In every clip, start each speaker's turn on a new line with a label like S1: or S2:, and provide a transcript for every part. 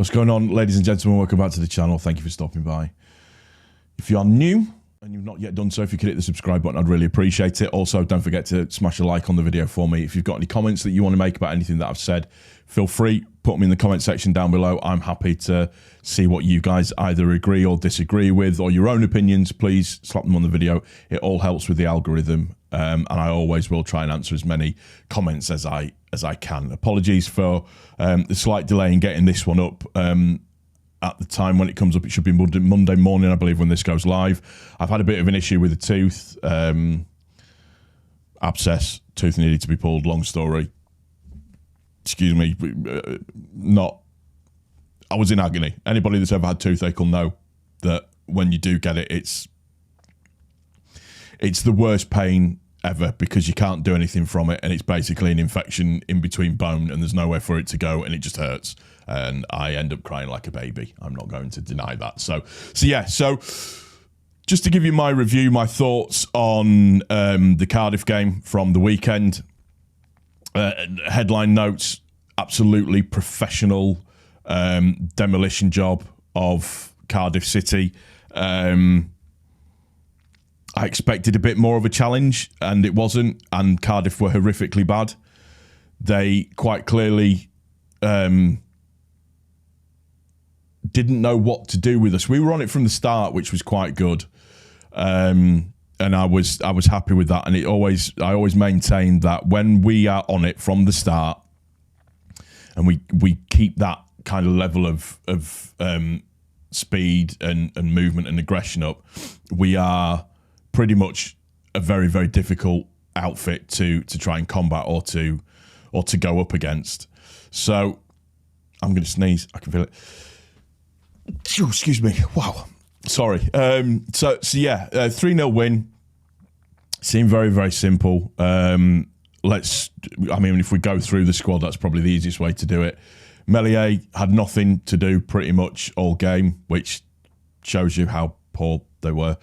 S1: What's going on, ladies and gentlemen? Welcome back to the channel. Thank you for stopping by. If you are new and you've not yet done so, if you could hit the subscribe button, I'd really appreciate it. Also, don't forget to smash a like on the video for me. If you've got any comments that you want to make about anything that I've said, feel free, put them in the comment section down below. I'm happy to see what you guys either agree or disagree with, or your own opinions. Please slap them on the video. It all helps with the algorithm, and I always will try and answer as many comments as I can. Apologies for the slight delay in getting this one up. At the time when it comes up, it should be Monday morning, I believe, when this goes live. I've had a bit of an issue with the tooth. Abscess, tooth needed to be pulled, long story. Excuse me, I was in agony. Anybody that's ever had toothache will know that when you do get it, it's the worst pain ever, because you can't do anything from it, and it's basically an infection in between bone, and there's nowhere for it to go, and it just hurts. And I end up crying like a baby. I'm not going to deny that. So just to give you my review, my thoughts on the Cardiff game from the weekend. Headline notes: absolutely professional demolition job of Cardiff City. I expected a bit more of a challenge, and it wasn't, and Cardiff were horrifically bad. They quite clearly didn't know what to do with us. We were on it from the start, which was quite good, and I was happy with that. And I always maintained that when we are on it from the start, and we keep that kind of level of speed and movement and aggression up, we are pretty much a very, very difficult outfit to try and combat or to go up against. So I'm going to sneeze. I can feel it. Excuse me. Wow. Sorry. So yeah, 3-0 win. Seemed very, very simple. I mean, if we go through the squad, that's probably the easiest way to do it. Meslier had nothing to do pretty much all game, which shows you how poor they were.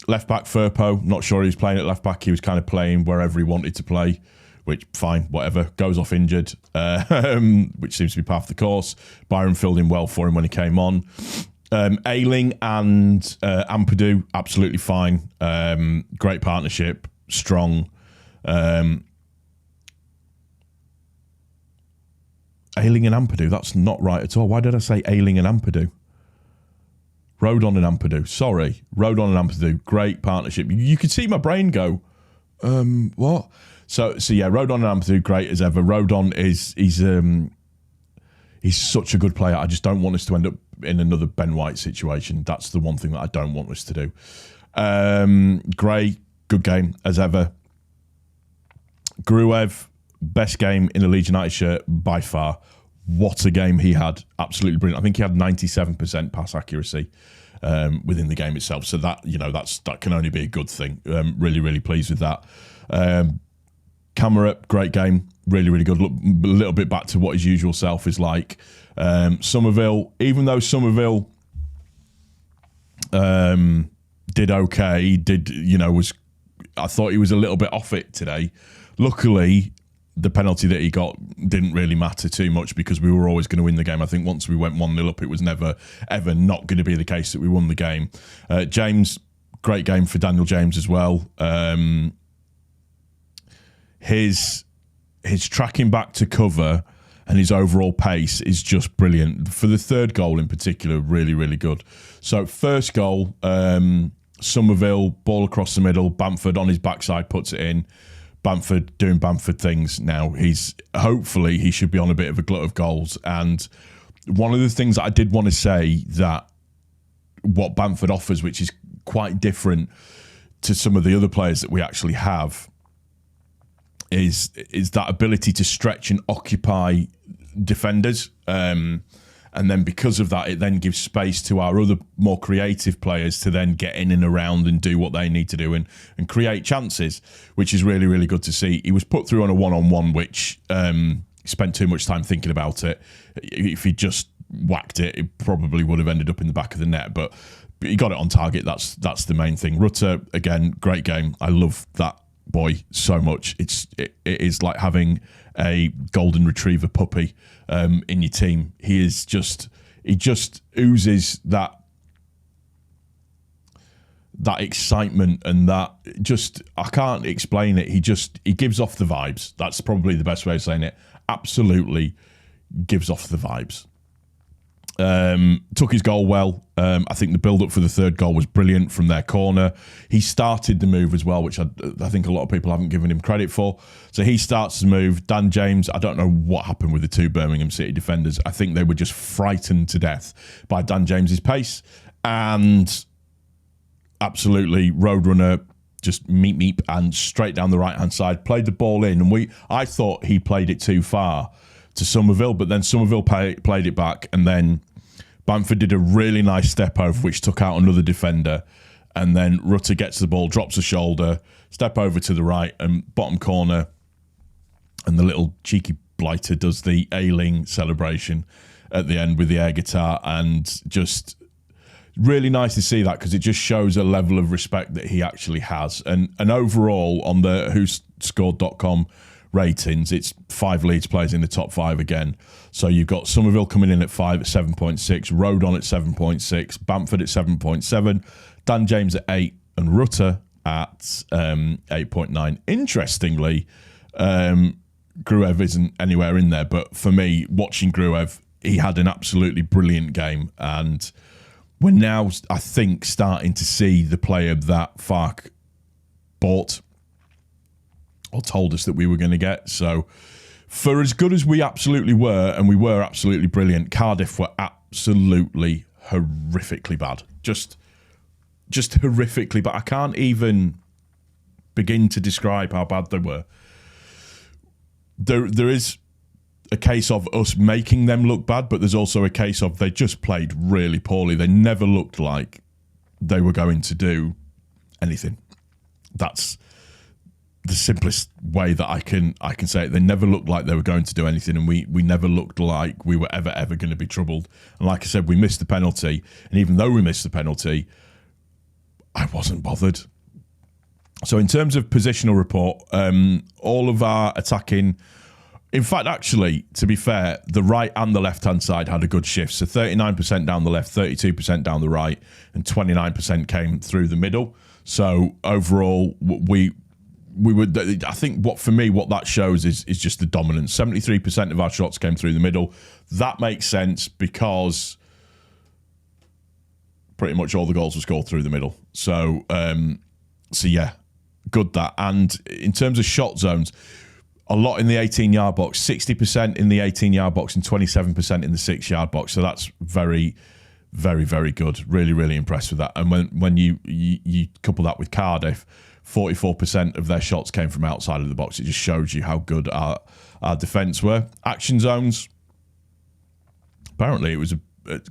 S1: Left back Firpo, not sure he was playing at left back. He was kind of playing wherever he wanted to play, which, fine, whatever. Goes off injured, which seems to be part of the course. Byron filled in well for him when he came on. Ayling and Ampadu, absolutely fine. Great partnership, strong. Ayling and Ampadu, that's not right at all. Why did I say Ayling and Ampadu? Rodon and Ampadu, sorry. Rodon and Ampadu, great partnership. You could see my brain go, what? So yeah, Rodon and Ampadu, great as ever. Rodon he's such a good player. I just don't want us to end up in another Ben White situation. That's the one thing that I don't want us to do. Gray, good game as ever. Gruev, best game in a Leeds United shirt by far. What a game he had. Absolutely brilliant. I think he had 97% pass accuracy within the game itself. So that, that can only be a good thing. Really, really pleased with that. Camera, great game. Really, really good. Look a little bit back to what his usual self is like. Somerville, even though Somerville did okay, I thought he was a little bit off it today. Luckily, the penalty that he got didn't really matter too much, because we were always going to win the game. I think once we went 1-0 up, it was never, ever not going to be the case that we won the game. James, great game for Daniel James as well. His tracking back to cover and his overall pace is just brilliant. For the third goal in particular, really, really good. So first goal, Somerville, ball across the middle, Bamford on his backside puts it in. Bamford doing Bamford things now. Hopefully he should be on a bit of a glut of goals. And one of the things that I did want to say, that what Bamford offers, which is quite different to some of the other players that we actually have, is that ability to stretch and occupy defenders. And then because of that, it then gives space to our other more creative players to then get in and around and do what they need to do and create chances, which is really, really good to see. He was put through on a one-on-one, which spent too much time thinking about it. If he just whacked it, it probably would have ended up in the back of the net, but he got it on target. That's the main thing. Rutter, again, great game. I love that boy so much. It is like having a golden retriever puppy in your team. He just oozes that excitement and that just, I can't explain it. He gives off the vibes. That's probably the best way of saying it. Absolutely gives off the vibes. Took his goal well. I think the build-up for the third goal was brilliant from their corner. He started the move as well, which I think a lot of people haven't given him credit for. So he starts the move. Dan James, I don't know what happened with the two Birmingham City defenders. I think they were just frightened to death by Dan James's pace. And absolutely, Roadrunner just meep and straight down the right-hand side. Played the ball in, and I thought he played it too far to Somerville, but then Somerville played it back, and then Bamford did a really nice step over, which took out another defender, and then Rutter gets the ball, drops a shoulder, step over to the right, and bottom corner, and the little cheeky blighter does the Ailing celebration at the end with the air guitar, and just really nice to see that, because it just shows a level of respect that he actually has. And overall, on the whoscored.com ratings, it's 5 Leeds players in the top 5 again. So you've got Somerville coming in at 5 at 7.6, Rodon at 7.6, Bamford at 7.7, Dan James at 8, and Rutter at 8.9. Interestingly, Gruev isn't anywhere in there, but for me, watching Gruev, he had an absolutely brilliant game, and we're now, I think, starting to see the player that Farke bought or told us that we were going to get. So for as good as we absolutely were, and we were absolutely brilliant, Cardiff were absolutely horrifically bad. Just horrifically bad. I can't even begin to describe how bad they were. There is a case of us making them look bad, but there's also a case of they just played really poorly. They never looked like they were going to do anything. That's the simplest way that I can say it. They never looked like they were going to do anything, and we never looked like we were ever going to be troubled. And like I said, we missed the penalty, and even though we missed the penalty, I wasn't bothered. So in terms of positional report, all of our attacking, in fact, actually, to be fair, the right and the left-hand side had a good shift. So 39% down the left, 32% down the right, and 29% came through the middle. So overall, we would, I think what that shows is just the dominance. 73% of our shots came through the middle. That makes sense because pretty much all the goals were scored through the middle. So yeah, good that. And in terms of shot zones, a lot in the 18-yard box, 60% in the 18-yard box and 27% in the 6-yard box. So that's very, very, very good. Really, really impressed with that. And when you couple that with Cardiff, 44% of their shots came from outside of the box. It just shows you how good our defence were. Action zones, apparently it was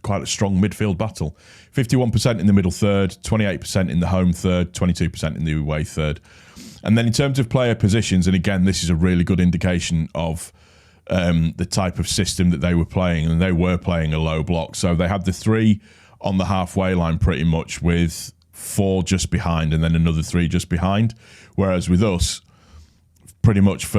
S1: quite a strong midfield battle. 51% in the middle third, 28% in the home third, 22% in the away third. And then in terms of player positions, and again, this is a really good indication of the type of system that they were playing, and they were playing a low block. So they had the 3 on the halfway line pretty much, with 4 just behind and then another 3 just behind. Whereas with us, pretty much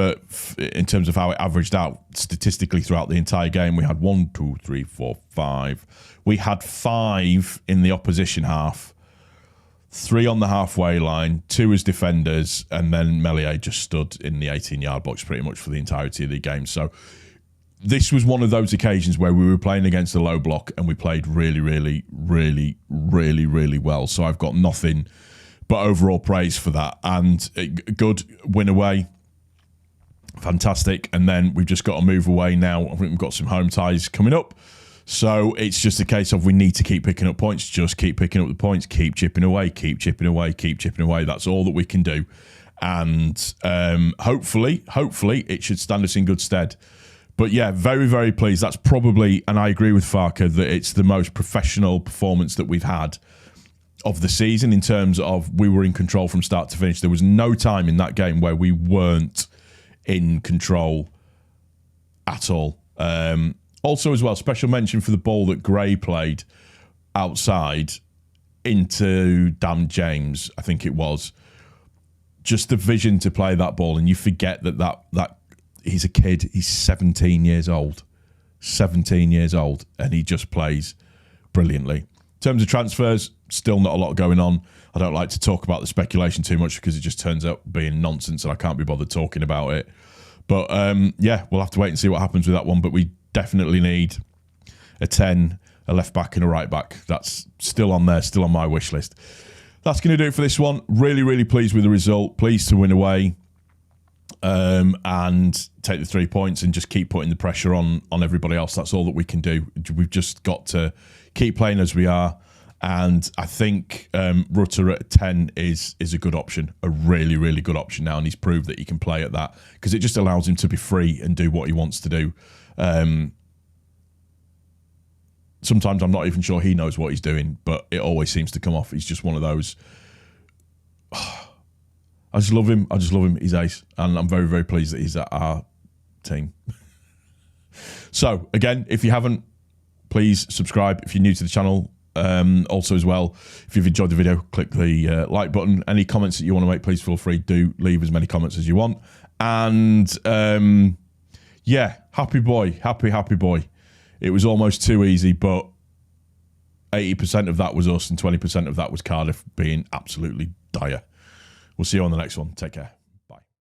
S1: in terms of how it averaged out statistically throughout the entire game, we had 1, 2, 3, 4, 5. We had 5 in the opposition half, 3 on the halfway line, 2 as defenders, and then Melier just stood in the 18-yard box pretty much for the entirety of the game. So this was one of those occasions where we were playing against the low block and we played really, really, really, really, really well. So I've got nothing but overall praise for that. And good win away. Fantastic. And then we've just got to move away now. I think we've got some home ties coming up. So it's just a case of we need to keep picking up points. Just keep picking up the points. Keep chipping away. Keep chipping away. Keep chipping away. That's all that we can do. And hopefully it should stand us in good stead. But yeah, very, very pleased. That's probably, and I agree with Farke, that it's the most professional performance that we've had of the season in terms of we were in control from start to finish. There was no time in that game where we weren't in control at all. Also as well, special mention for the ball that Gray played outside into Dan James, I think it was. just the vision to play that ball, and you forget that he's a kid. He's 17 years old. 17 years old, and he just plays brilliantly. In terms of transfers, still not a lot going on. I don't like to talk about the speculation too much because it just turns out being nonsense and I can't be bothered talking about it. But yeah, we'll have to wait and see what happens with that one. But we definitely need a 10, a left back and a right back. That's still on there, still on my wish list. That's going to do it for this one. Really, really pleased with the result. Pleased to win away and take the 3 points and just keep putting the pressure on everybody else. That's all that we can do. We've just got to keep playing as we are. And I think Rutter at 10 is a good option, a really, really good option now. And he's proved that he can play at that because it just allows him to be free and do what he wants to do. Sometimes I'm not even sure he knows what he's doing, but it always seems to come off. He's just one of those. I just love him. I just love him. He's ace. And I'm very, very pleased that he's at our team. So, again, if you haven't, please subscribe if you're new to the channel. Also, as well, if you've enjoyed the video, click the like button. Any comments that you want to make, please feel free. Do leave as many comments as you want. And, yeah, happy boy. Happy boy. It was almost too easy, but 80% of that was us and 20% of that was Cardiff being absolutely dire. We'll see you on the next one. Take care.